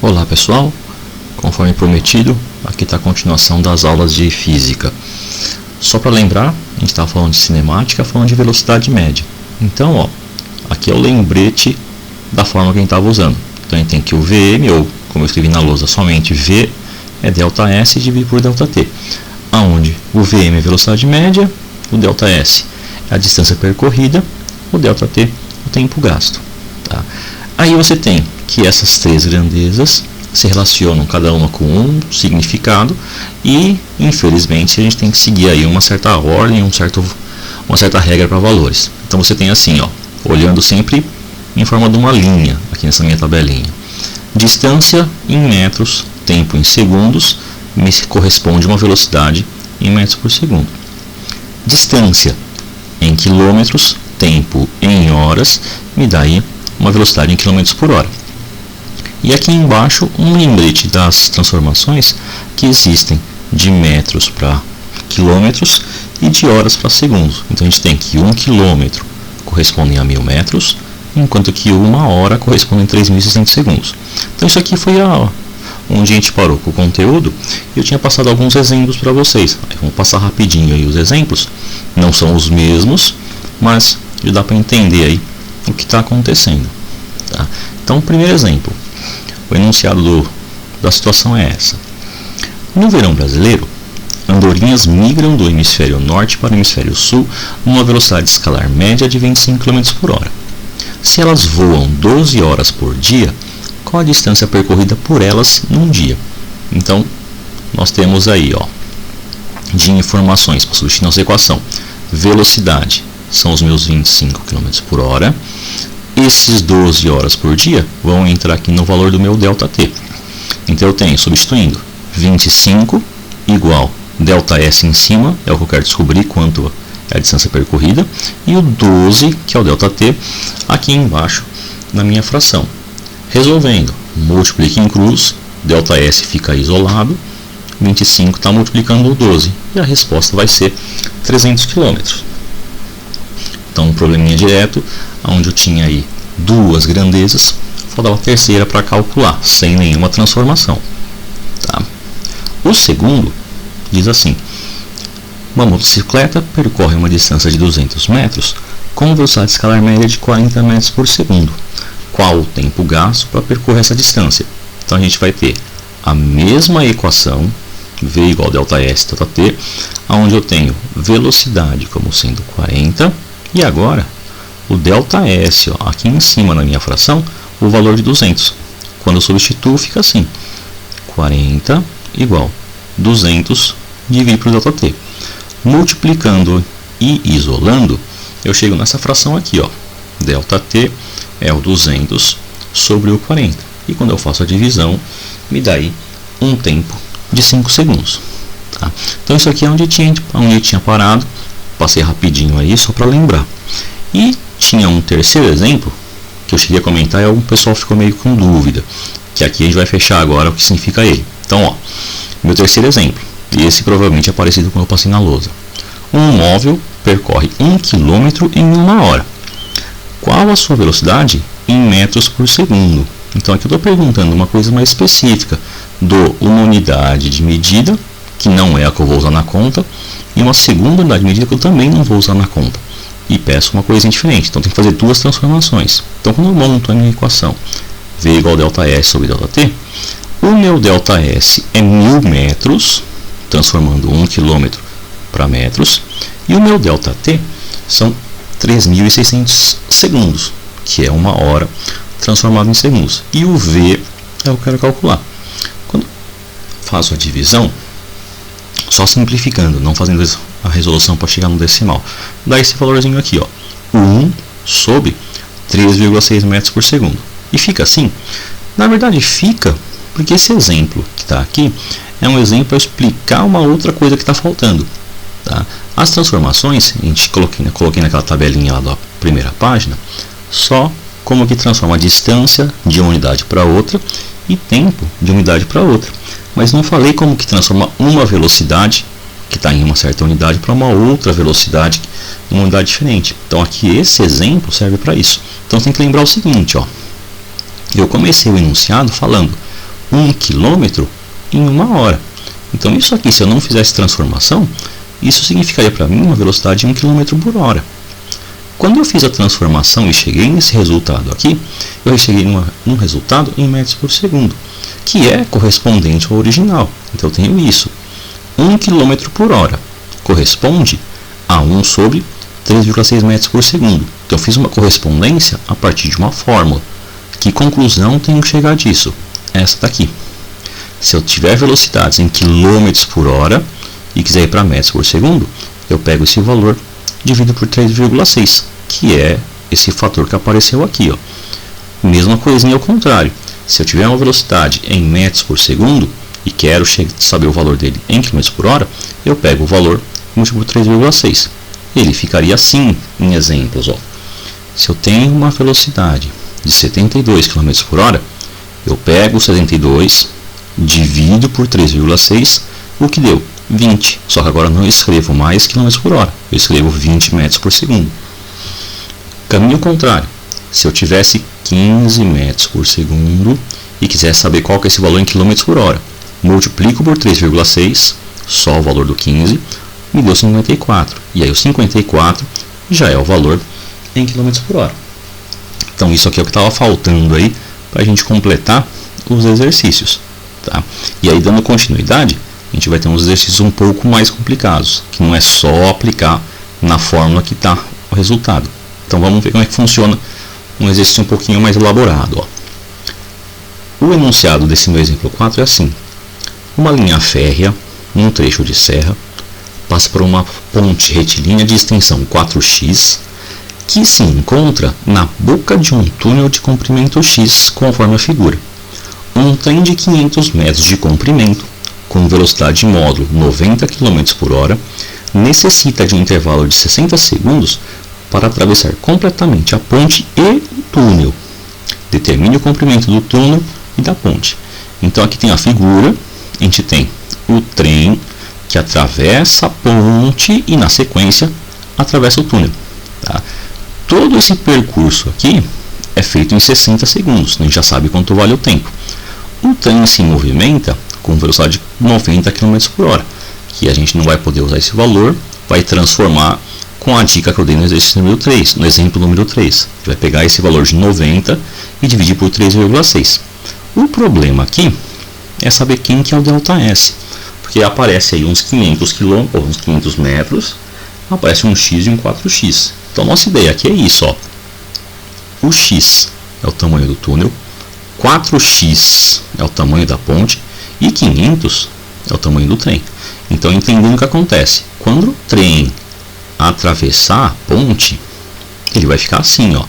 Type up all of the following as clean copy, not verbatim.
Olá pessoal, conforme prometido, aqui está a continuação das aulas de física. Só para lembrar, a gente estava falando de cinemática, falando de velocidade média. Então, aqui é o lembrete da forma que a gente estava usando. Então a gente tem que o Vm, ou como eu escrevi na lousa, somente V é ΔS dividido por ΔT. Onde o Vm é velocidade média, o ΔS é a distância percorrida, o ΔT o tempo gasto. Tá? Aí você tem que essas três grandezas se relacionam cada uma com um significado e, infelizmente, a gente tem que seguir aí uma certa ordem, uma certa regra para valores. Então você tem assim, olhando sempre em forma de uma linha, aqui nessa minha tabelinha. Distância em metros, tempo em segundos, me corresponde a uma velocidade em metros por segundo. Distância em quilômetros, tempo em horas, me dá aí uma velocidade em quilômetros por hora. E aqui embaixo um lembrete das transformações que existem de metros para quilômetros e de horas para segundos. Então a gente tem que 1 quilômetro corresponde a 1000 metros, enquanto que 1 hora corresponde a 3600 segundos. Então isso aqui foi onde a gente parou com o conteúdo. Eu tinha passado alguns exemplos para vocês. Vamos passar rapidinho aí os exemplos. Não são os mesmos, mas já dá para entender aí o que está acontecendo. Tá? Então o primeiro exemplo. O enunciado da situação é essa. No verão brasileiro, andorinhas migram do hemisfério norte para o hemisfério sul numa velocidade escalar média de 25 km por hora. Se elas voam 12 horas por dia, qual a distância percorrida por elas num dia? Então, nós temos aí, de informações para substituir nossa equação. Velocidade são os meus 25 km por hora. Esses 12 horas por dia vão entrar aqui no valor do meu ΔT. Então eu tenho, substituindo, 25 igual ΔS em cima, é o que eu quero descobrir quanto é a distância percorrida, e o 12, que é o ΔT, aqui embaixo na minha fração. Resolvendo, multiplique em cruz, ΔS fica isolado, 25 está multiplicando o 12, e a resposta vai ser 300 km. Então, um probleminha direto, onde eu tinha aí duas grandezas, faltava a terceira para calcular, sem nenhuma transformação. Tá? O segundo diz assim: uma motocicleta percorre uma distância de 200 metros com velocidade escalar média de 40 metros por segundo. Qual o tempo gasto para percorrer essa distância? Então a gente vai ter a mesma equação, V igual a ΔS ΔT, onde eu tenho velocidade como sendo 40, e agora o ΔS, aqui em cima na minha fração, o valor de 200. Quando eu substituo, fica assim: 40 igual 200 dividido por ΔT. Multiplicando e isolando, eu chego nessa fração aqui, ΔT é o 200 sobre o 40. E quando eu faço a divisão, me dá aí um tempo de 5 segundos. Tá? Então isso aqui é onde eu tinha parado. Passei rapidinho aí só para lembrar. E tinha um terceiro exemplo que eu cheguei a comentar e algum pessoal ficou meio com dúvida, que aqui a gente vai fechar agora o que significa ele. Então, meu terceiro exemplo, e esse provavelmente é parecido com o que eu passei na lousa. Um móvel percorre 1 km em 1 hora. Qual a sua velocidade em metros por segundo? Então aqui eu estou perguntando uma coisa mais específica. Dou uma unidade de medida, que não é a que eu vou usar na conta, e uma segunda unidade de medida que eu também não vou usar na conta. E peço uma coisa diferente. Então tem que fazer duas transformações. Então quando eu monto a minha equação V igual a ΔS sobre ΔT, o meu ΔS é 1000 metros, transformando 1 km para metros, e o meu ΔT são 3600 segundos, que é 1 hora transformado em segundos. E o V é o que eu quero calcular. Quando faço a divisão, só simplificando, não fazendo a resolução para chegar no decimal, dá esse valorzinho aqui, 1 sobre 3,6 metros por segundo. E fica assim. Na verdade fica porque esse exemplo que está aqui é um exemplo para explicar uma outra coisa que está faltando. Tá? As transformações, a gente coloquei naquela tabelinha lá da primeira página, só como que transforma a distância de uma unidade para outra e tempo de uma unidade para outra. Mas não falei como que transforma uma velocidade que está em uma certa unidade para uma outra velocidade em uma unidade diferente. Então aqui esse exemplo serve para isso. Então tem que lembrar o seguinte, eu comecei o enunciado falando 1 km em 1 hora. Então isso aqui, se eu não fizesse transformação, isso significaria para mim uma velocidade de 1 km por hora. Quando eu fiz a transformação e cheguei nesse resultado aqui, eu cheguei num resultado em metros por segundo, que é correspondente ao original. Então eu tenho isso. 1 km por hora corresponde a 1 sobre 3,6 metros por segundo. Então eu fiz uma correspondência a partir de uma fórmula. Que conclusão tenho que chegar disso? Essa daqui. Se eu tiver velocidades em km por hora e quiser ir para metros por segundo, eu pego esse valor, divido por 3,6, que é esse fator que apareceu aqui, ó. Mesma coisinha ao contrário. Se eu tiver uma velocidade em metros por segundo e quero saber o valor dele em km por hora, eu pego o valor múltiplo por 3,6. Ele ficaria assim em exemplos, ó. Se eu tenho uma velocidade de 72 km por hora, eu pego 72, divido por 3,6, o que deu 20. Só que agora não escrevo mais km por hora, eu escrevo 20 metros por segundo. Caminho contrário, se eu tivesse 15 metros por segundo e quisesse saber qual que é esse valor em km por hora, multiplico por 3,6, só o valor do 15, me deu 54. E aí o 54 já é o valor em km por hora. Então isso aqui é o que estava faltando aí para a gente completar os exercícios. Tá? E aí, dando continuidade, a gente vai ter uns exercícios um pouco mais complicados, que não é só aplicar na fórmula que está o resultado. Então vamos ver como é que funciona um exercício um pouquinho mais elaborado. Ó. O enunciado desse meu exemplo 4 é assim. Uma linha férrea, num trecho de serra, passa por uma ponte retilínea de extensão 4x, que se encontra na boca de um túnel de comprimento x, conforme a figura. Um trem de 500 metros de comprimento, com velocidade módulo 90 km por hora, necessita de um intervalo de 60 segundos para atravessar completamente a ponte e o túnel. Determine o comprimento do túnel e da ponte. Então aqui tem a figura, a gente tem o trem que atravessa a ponte e na sequência atravessa o túnel. Tá? Todo esse percurso aqui é feito em 60 segundos, a gente já sabe quanto vale o tempo. O trem se movimenta com velocidade de 90 km por hora, que a gente não vai poder usar esse valor, vai transformar com a dica que eu dei no exercício número 3, no exemplo número 3. A gente vai pegar esse valor de 90 e dividir por 3,6. O problema aqui é saber quem que é o ΔS, porque aparece aí uns 500 km ou uns 500 metros, aparece um x e um 4x. Então nossa ideia aqui é isso, ó. O x é o tamanho do túnel, 4x é o tamanho da ponte e 500 é o tamanho do trem. Então, entendendo o que acontece, quando o trem atravessar a ponte, ele vai ficar assim, ó,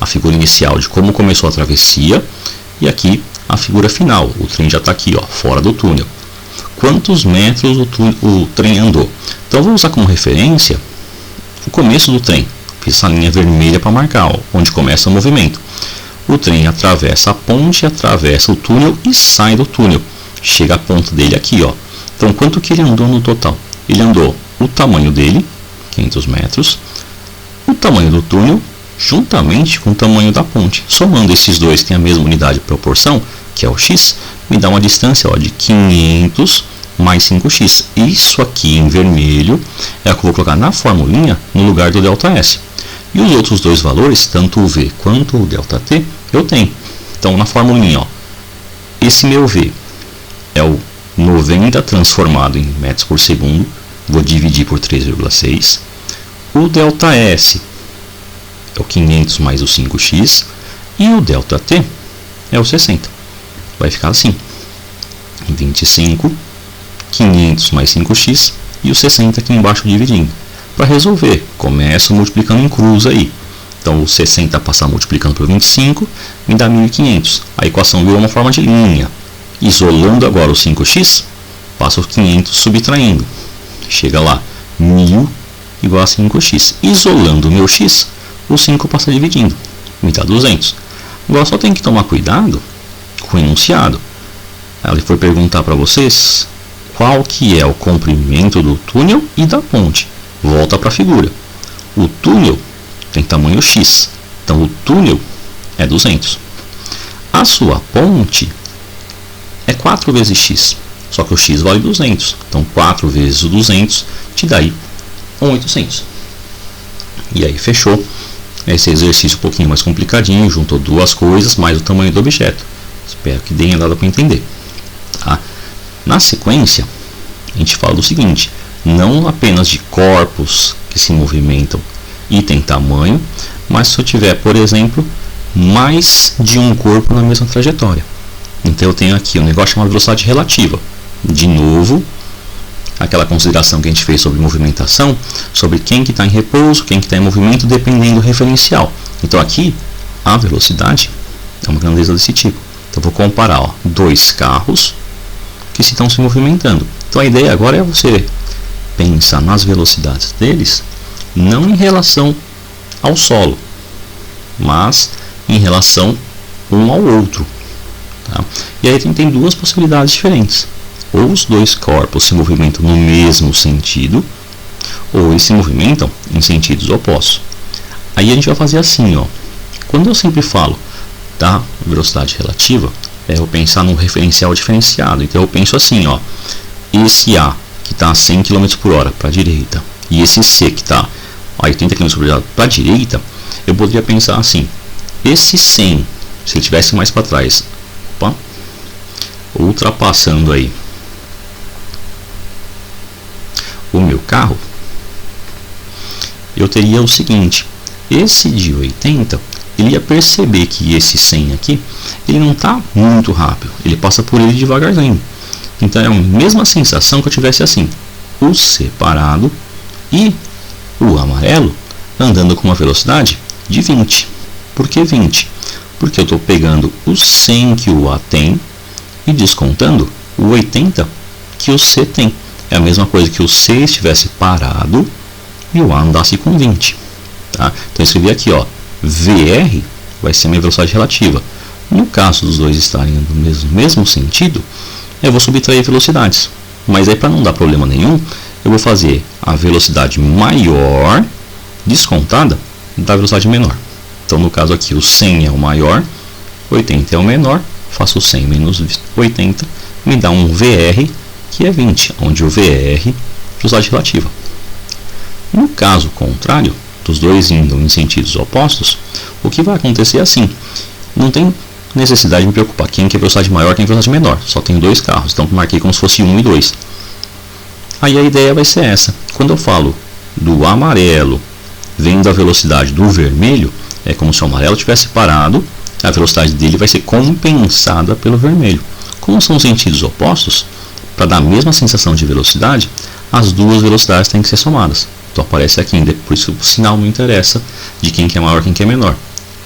a figura inicial de como começou a travessia e aqui a figura final, o trem já está aqui, ó, fora do túnel. Quantos metros o trem andou? Então, vou usar como referência o começo do trem. Fiz essa linha vermelha para marcar, ó, onde começa o movimento. O trem atravessa a ponte, atravessa o túnel e sai do túnel. Chega a ponta dele aqui, ó. Então, quanto que ele andou no total? Ele andou o tamanho dele, 500 metros, o tamanho do túnel, juntamente com o tamanho da ponte. Somando esses dois, que tem a mesma unidade de proporção, que é o x, me dá uma distância, ó, de 500 mais 5x. Isso aqui em vermelho é o que eu vou colocar na formulinha no lugar do ΔS. E os outros dois valores, tanto o V quanto o ΔT, eu tenho. Então, na formulinha, ó, esse meu V é o 90 transformado em metros por segundo, vou dividir por 3,6. O ΔS é o 500 mais o 5x e o ΔT é o 60. Vai ficar assim, 25, 500 mais 5x e o 60 aqui embaixo dividindo. Para resolver, começo multiplicando em cruz aí. Então, o 60 passar multiplicando por 25 me dá 1.500. A equação virou uma forma de linha. Isolando agora o 5x, passo o 500 subtraindo. Chega lá, 1.000 igual a 5x. Isolando o meu x, o 5 passa dividindo. Me dá 200. Agora só tem que tomar cuidado com o enunciado. Ele foi perguntar para vocês qual que é o comprimento do túnel e da ponte. Volta para a figura. O túnel tem tamanho x, então o túnel é 200. A sua ponte é 4 vezes x, só que o x vale 200, então 4 vezes o 200 te dá aí 1.800. E aí fechou esse exercício um pouquinho mais complicadinho, juntou duas coisas mais o tamanho do objeto. Espero que tenha dado para entender. Tá? Na sequência, a gente fala do seguinte, não apenas de corpos que se movimentam e tem tamanho, mas se eu tiver, por exemplo, mais de um corpo na mesma trajetória. Então eu tenho aqui um negócio chamado velocidade relativa. De novo, aquela consideração que a gente fez sobre movimentação, sobre quem que está em repouso, quem que está em movimento, dependendo do referencial. Então aqui, a velocidade é uma grandeza desse tipo. Então eu vou comparar dois carros que estão se movimentando. Então a ideia agora é você pensar nas velocidades deles, não em relação ao solo, mas em relação um ao outro. Tá? E aí tem duas possibilidades diferentes. Ou os dois corpos se movimentam no mesmo sentido, ou eles se movimentam em sentidos opostos. Aí a gente vai fazer assim, ó. Quando eu sempre falo da velocidade relativa, eu pensar num referencial diferenciado. Então eu penso assim, ó. Esse A que está a 100 km por hora para a direita e esse C que está a 80 km por hora para a direita, eu poderia pensar assim. Esse 100, se ele estivesse mais para trás, ultrapassando aí o meu carro, eu teria o seguinte, esse de 80, ele ia perceber que esse 100 aqui, ele não está muito rápido, ele passa por ele devagarzinho. Então é a mesma sensação que eu tivesse assim, o C parado e o amarelo andando com uma velocidade de 20. Por que 20? Porque eu estou pegando o 100 que o A tem e descontando o 80 que o C tem. É a mesma coisa que o C estivesse parado e o A andasse com 20. Tá? Então eu escrevi aqui, ó, VR vai ser minha velocidade relativa. No caso dos dois estarem no mesmo sentido, eu vou subtrair velocidades. Mas aí, para não dar problema nenhum, eu vou fazer a velocidade maior descontada da velocidade menor. Então no caso aqui o 100 é o maior, 80 é o menor, faço 100 menos 80, me dá um VR que é 20, onde o VR é velocidade relativa. No caso contrário, dos dois indo em sentidos opostos, o que vai acontecer é assim, não tem necessidade de me preocupar quem que é velocidade maior, quem é velocidade menor, só tem dois carros, então marquei como se fosse 1 e 2. Aí a ideia vai ser essa, quando eu falo do amarelo vendo a velocidade do vermelho, é como se o amarelo tivesse parado, a velocidade dele vai ser compensada pelo vermelho. Como são sentidos opostos, para dar a mesma sensação de velocidade, as duas velocidades têm que ser somadas. Então aparece aqui, por isso o sinal não interessa de quem que é maior e quem que é menor.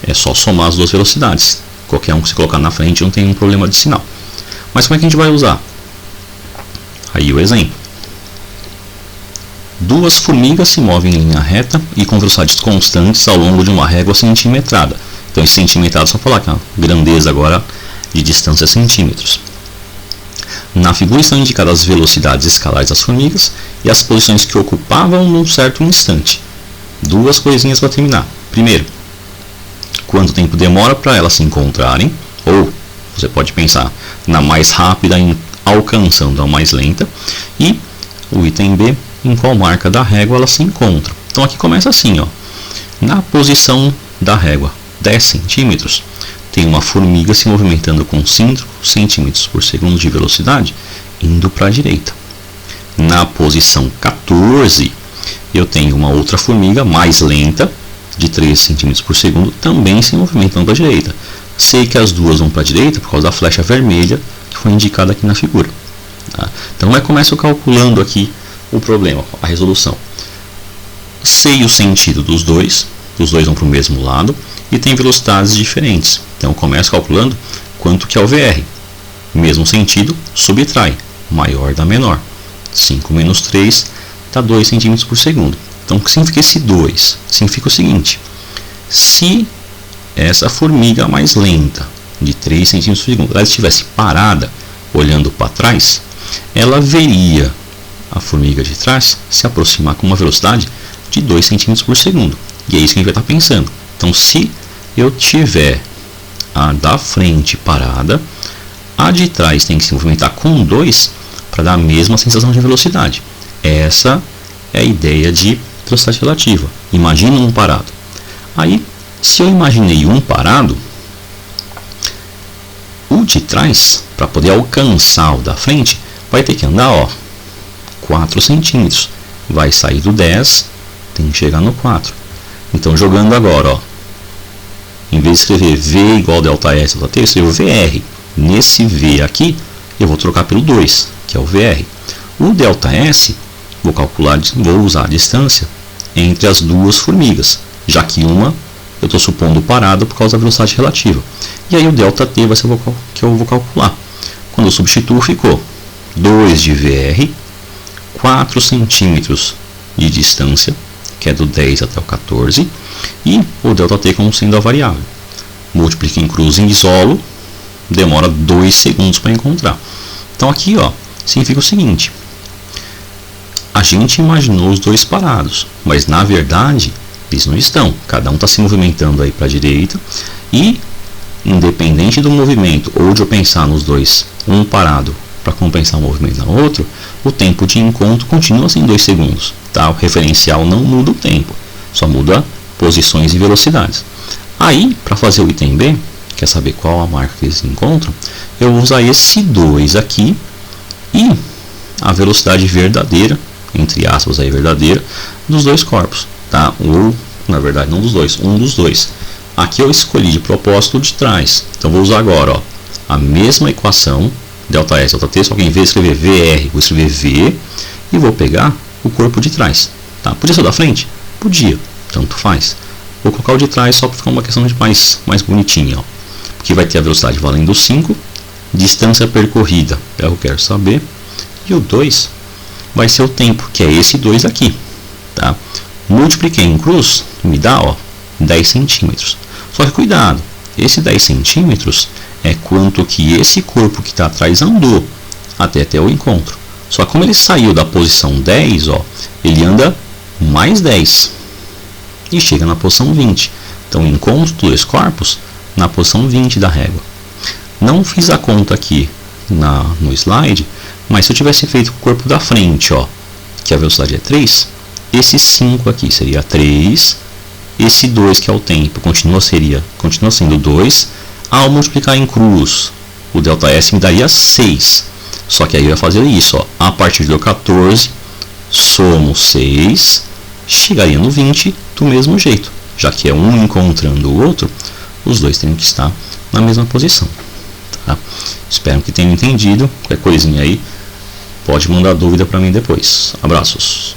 É só somar as duas velocidades. Qualquer um que se colocar na frente não tem um problema de sinal. Mas como é que a gente vai usar? Aí o exemplo. Duas formigas se movem em linha reta e com velocidades constantes ao longo de uma régua centimetrada. Então esse centimetrado só falar que a grandeza agora de distância centímetros. Na figura estão indicadas as velocidades escalares das formigas e as posições que ocupavam num certo instante. Duas coisinhas para terminar. Primeiro, quanto tempo demora para elas se encontrarem, ou você pode pensar na mais rápida alcançando a mais lenta, e o item B, em qual marca da régua elas se encontram. Então aqui começa assim, ó, na posição da régua 10 centímetros, tem uma formiga se movimentando com 5 centímetros por segundo de velocidade, indo para a direita. Na posição 14, eu tenho uma outra formiga mais lenta, de 3 centímetros por segundo, também se movimentando para a direita. Sei que as duas vão para a direita por causa da flecha vermelha que foi indicada aqui na figura. Tá? Então eu começo calculando aqui o problema, a resolução. Sei o sentido dos dois vão para o mesmo lado e tem velocidades diferentes. Então eu começo calculando quanto que é o VR. Mesmo sentido, subtrai, maior da menor. 5 menos 3 dá 2 centímetros por segundo. Então o que significa esse 2? Significa o seguinte, se essa formiga mais lenta, de 3 centímetros por segundo, ela estivesse parada, olhando para trás, ela veria a formiga de trás se aproximar com uma velocidade de 2 centímetros por segundo. E é isso que a gente vai estar pensando. Então se eu tiver a da frente parada, A de trás tem que se movimentar com 2 para dar a mesma sensação de velocidade. Essa é a ideia de velocidade relativa. Imagina um parado. Aí, se eu imaginei um parado, o de trás, para poder alcançar o da frente, vai ter que andar 4 centímetros. Vai sair do 10, tem que chegar no 4. Então, jogando agora, em vez de escrever V igual ΔS ΔT, eu escrevo VR. Nesse V aqui, eu vou trocar pelo 2, que é o VR. O ΔS, vou usar a distância entre as duas formigas, já que uma eu estou supondo parada por causa da velocidade relativa. E aí o ΔT vai ser o que eu vou calcular. Quando eu substituo, ficou 2 de VR, 4 centímetros de distância, que é do 10 até o 14, e o ΔT como sendo a variável. Multiplica em cruz em isolo, demora 2 segundos para encontrar. Então aqui significa o seguinte: a gente imaginou os dois parados, mas na verdade eles não estão. Cada um está se movimentando aí para a direita e, independente do movimento ou de eu pensar nos dois, um parado para compensar o movimento no outro, o tempo de encontro continua sendo 2 segundos. Tá? O referencial não muda o tempo, só muda posições e velocidades. Aí, para fazer o item B, quer saber qual a marca que eles encontram, eu vou usar esse 2 aqui e a velocidade verdadeira, entre aspas aí verdadeira, dos dois corpos. Tá? Ou, na verdade, não dos dois, um dos dois. Aqui eu escolhi de propósito de trás. Então vou usar agora a mesma equação, ΔS ΔT, só que em vez de escrever VR, vou escrever V e vou pegar o corpo de trás. Tá? Podia ser o da frente? Podia, tanto faz. Vou colocar o de trás só para ficar uma questão de mais bonitinha. Porque vai ter a velocidade valendo 5, distância percorrida é o que eu quero saber, e o 2 vai ser o tempo, que é esse 2 aqui. Tá? Multipliquei em cruz, me dá 10 centímetros. Só que cuidado, esse 10 centímetros é quanto que esse corpo que está atrás andou até o encontro. Só que como ele saiu da posição 10, ele anda mais 10 e chega na posição 20. Então encontro dos dois corpos na posição 20 da régua. Não fiz a conta aqui no slide, mas se eu tivesse feito o corpo da frente, que a velocidade é 3, esse 5 aqui seria 3, esse 2 que é o tempo continua sendo 2, ao multiplicar em cruz, o ΔS me daria 6, só que aí eu ia fazer isso, a partir do 14, somo 6, chegaria no 20 do mesmo jeito, já que é um encontrando o outro, os dois têm que estar na mesma posição. Tá? Espero que tenham entendido. Qualquer coisinha aí, pode mandar dúvida para mim depois. Abraços.